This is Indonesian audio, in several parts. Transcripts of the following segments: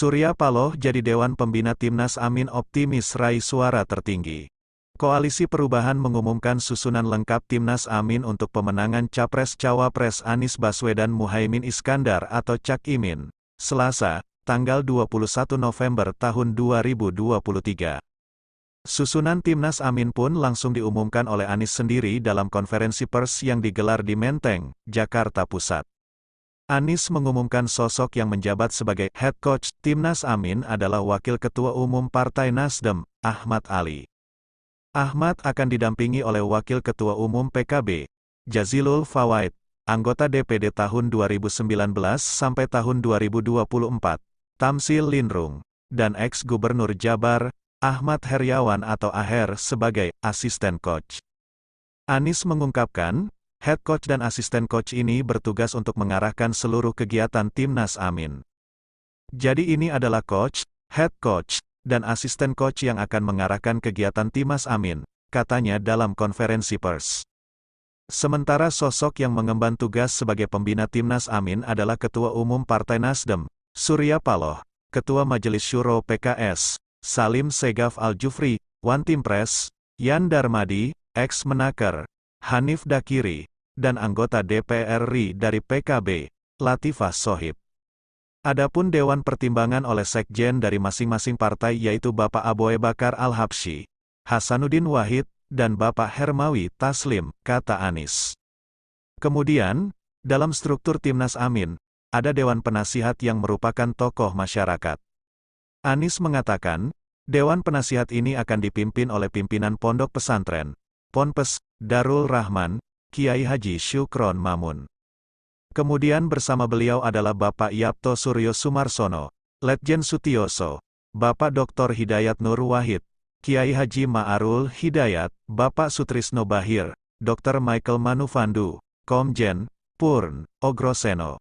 Surya Paloh jadi Dewan Pembina Timnas Amin optimis raih suara tertinggi. Koalisi Perubahan mengumumkan susunan lengkap Timnas Amin untuk pemenangan Capres-Cawapres Anies Baswedan Muhaimin Iskandar atau Cak Imin, Selasa, tanggal 21 November tahun 2023. Susunan Timnas Amin pun langsung diumumkan oleh Anies sendiri dalam konferensi pers yang digelar di Menteng, Jakarta Pusat. Anies mengumumkan sosok yang menjabat sebagai head coach Timnas Amin adalah Wakil Ketua Umum Partai Nasdem, Ahmad Ali. Ahmad akan didampingi oleh Wakil Ketua Umum PKB, Jazilul Fawait, anggota DPD tahun 2019 sampai tahun 2024, Tamsil Linrung, dan ex-Gubernur Jabar, Ahmad Heriawan atau Aher sebagai asisten coach. Anies mengungkapkan, head coach dan asisten coach ini bertugas untuk mengarahkan seluruh kegiatan Timnas Amin. Jadi ini adalah coach, head coach, dan asisten coach yang akan mengarahkan kegiatan Timnas Amin, katanya dalam konferensi pers. Sementara sosok yang mengemban tugas sebagai pembina Timnas Amin adalah Ketua Umum Partai Nasdem, Surya Paloh, Ketua Majelis Syuro PKS, Salim Segaf Al-Jufri, Wantimpres, Yan Darmadi, ex-Menaker, Hanif Dakiri, dan anggota DPR RI dari PKB, Latifah Sohib. Adapun Dewan Pertimbangan oleh Sekjen dari masing-masing partai yaitu Bapak Aboe Bakar Al-Habsyi, Hasanuddin Wahid, dan Bapak Hermawi Taslim, kata Anies. Kemudian, dalam struktur Timnas Amin, ada Dewan Penasihat yang merupakan tokoh masyarakat. Anies mengatakan, Dewan Penasihat ini akan dipimpin oleh pimpinan Pondok Pesantren, Ponpes, Darul Rahman, Kiai Haji Syukron Mamun. Kemudian bersama beliau adalah Bapak Yapto Suryo Sumarsono, Letjen Sutioso, Bapak Dr. Hidayat Nur Wahid, Kiai Haji Ma'arul Hidayat, Bapak Sutrisno Bahir, Dr. Michael Manufandu, Komjen, Purn, Ogroseno.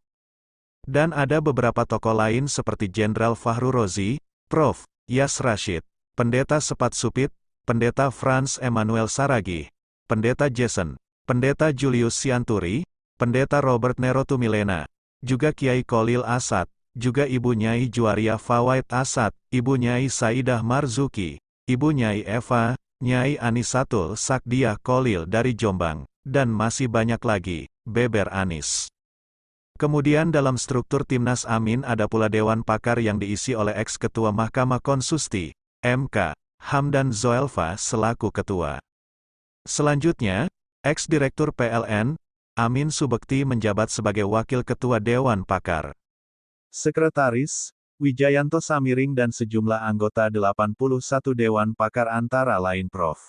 Dan ada beberapa tokoh lain seperti Jenderal Fahru Rozi, Prof. Yas Rashid, Pendeta Sepat Supit, Pendeta Franz Emmanuel Saragih, Pendeta Jason, Pendeta Julius Sianturi, Pendeta Robert Nerotu Milena, juga Kiai Kolil Asad, juga Ibu Nyai Juwaria Fawait Asad, Ibu Nyai Saidah Marzuki, Ibu Nyai Eva, Nyai Anisatul Sakdiah Kolil dari Jombang, dan masih banyak lagi, beber Anies. Kemudian dalam struktur Timnas Amin ada pula Dewan Pakar yang diisi oleh ex-Ketua Mahkamah Konstitusi, MK, Hamdan Zoelfa selaku Ketua. Selanjutnya, ex-Direktur PLN, Amin Subekti menjabat sebagai Wakil Ketua Dewan Pakar. Sekretaris, Wijayanto Samiring dan sejumlah anggota 81 Dewan Pakar antara lain Prof.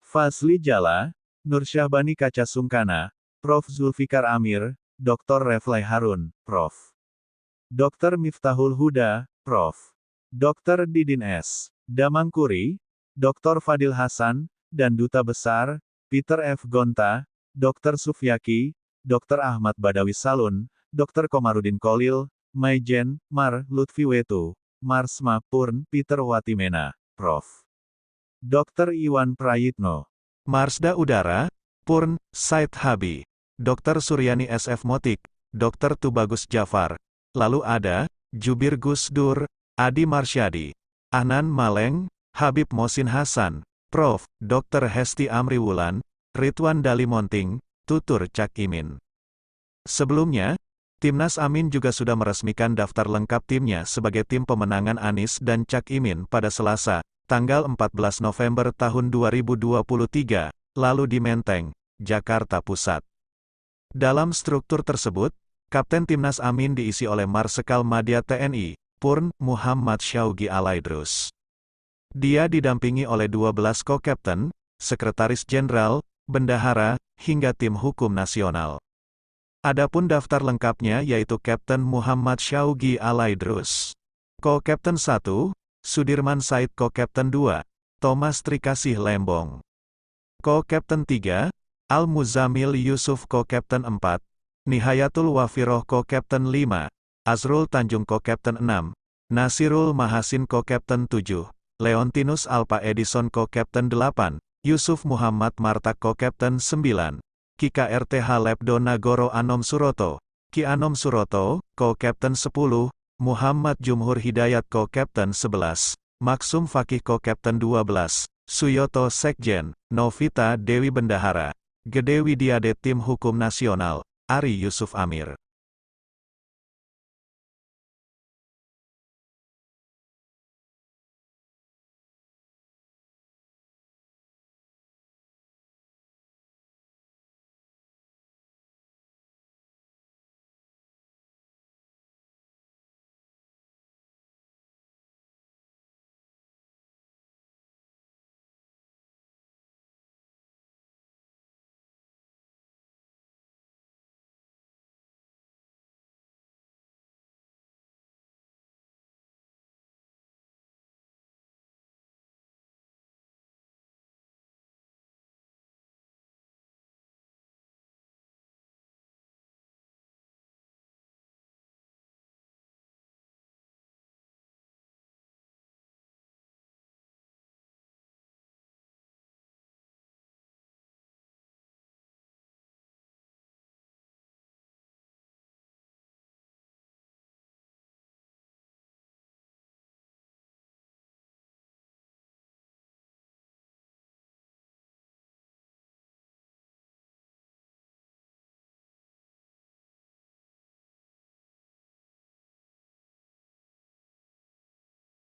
Fazli Jalla, Nur Syahbani Kaca Sungkana, Prof. Zulfikar Amir, Dr. Reflai Harun, Prof. Dr. Miftahul Huda, Prof. Dr. Didin S. Damangkuri, Dr. Fadil Hasan, dan Duta Besar, Peter F. Gonta, Dr. Sufyaki, Dr. Ahmad Badawi Salun, Dr. Komarudin Kolil, Maijen, Mar. Lutfi Wetu, Marsma Purn, Peter Watimena, Prof. Dr. Iwan Prayitno, Marsda Udara, Purn, Said Habi, Dr. Suryani SF Motik, Dr. Tubagus Jafar, lalu ada, Jubir Gus Dur, Adi Marsyadi, Ahnan Maleng, Habib Mosin Hasan, Prof. Dr. Hesti Amri Wulan, Ridwan Dali Monting, Tutur Cak Imin. Sebelumnya, Timnas Amin juga sudah meresmikan daftar lengkap timnya sebagai tim pemenangan Anies dan Cak Imin pada Selasa, tanggal 14 November tahun 2023, lalu di Menteng, Jakarta Pusat. Dalam struktur tersebut, Kapten Timnas Amin diisi oleh Marsekal Madya TNI, Purn, Muhammad Syaugi Alaidrus. Dia didampingi oleh 12 ko-kapten, Sekretaris Jenderal, Bendahara, hingga tim hukum nasional. Adapun daftar lengkapnya yaitu Kapten Muhammad Syaugi Alaidrus. Ko-Kapten 1, Sudirman Said Ko-Kapten 2, Thomas Trikasih Lembong. Ko-Kapten 3, Al-Muzamil Yusuf Ko-Kapten 4, Nihayatul Wafiroh Ko-Kapten 5, Azrul Tanjung Ko-Kapten 6, Nasirul Mahasin Ko-Kapten 7, Leontinus Alpa Edison Ko-Kapten 8, Yusuf Muhammad Martak Ko-Kapten 9, Ki KRTH Lepdo Nagoro Anom Suroto, Ki Anom Suroto, Ko-Kapten 10, Muhammad Jumhur Hidayat Co-Captain 11, Maksum Fakih Co-Captain 12, Suyoto Sekjen, Novita Dewi Bendahara, Gede Widiade Tim Hukum Nasional, Ari Yusuf Amir.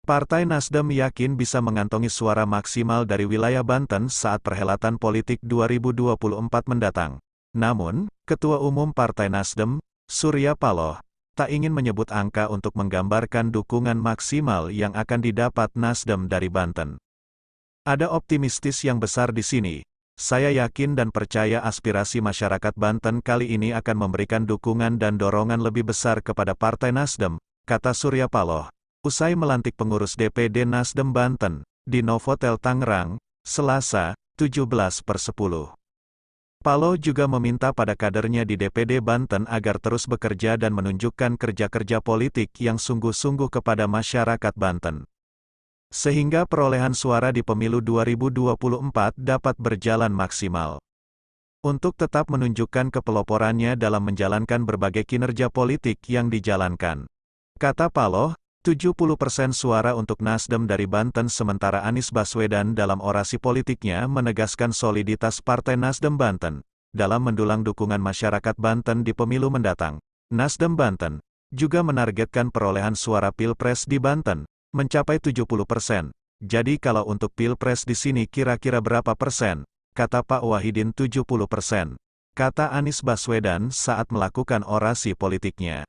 Partai Nasdem yakin bisa mengantongi suara maksimal dari wilayah Banten saat perhelatan politik 2024 mendatang. Namun, Ketua Umum Partai Nasdem, Surya Paloh, tak ingin menyebut angka untuk menggambarkan dukungan maksimal yang akan didapat Nasdem dari Banten. Ada optimistis yang besar di sini. Saya yakin dan percaya aspirasi masyarakat Banten kali ini akan memberikan dukungan dan dorongan lebih besar kepada Partai Nasdem, kata Surya Paloh. Usai melantik pengurus DPD Nasdem Banten, di Novotel Tangerang, Selasa, 17/10. Paloh juga meminta pada kadernya di DPD Banten agar terus bekerja dan menunjukkan kerja-kerja politik yang sungguh-sungguh kepada masyarakat Banten. Sehingga perolehan suara di pemilu 2024 dapat berjalan maksimal. Untuk tetap menunjukkan kepeloporannya dalam menjalankan berbagai kinerja politik yang dijalankan. Kata Paloh, 70% suara untuk Nasdem dari Banten sementara Anies Baswedan dalam orasi politiknya menegaskan soliditas Partai Nasdem Banten dalam mendulang dukungan masyarakat Banten di pemilu mendatang. Nasdem Banten juga menargetkan perolehan suara Pilpres di Banten mencapai 70%. Jadi kalau untuk Pilpres di sini kira-kira berapa persen? Kata Pak Wahidin 70%. Kata Anies Baswedan saat melakukan orasi politiknya.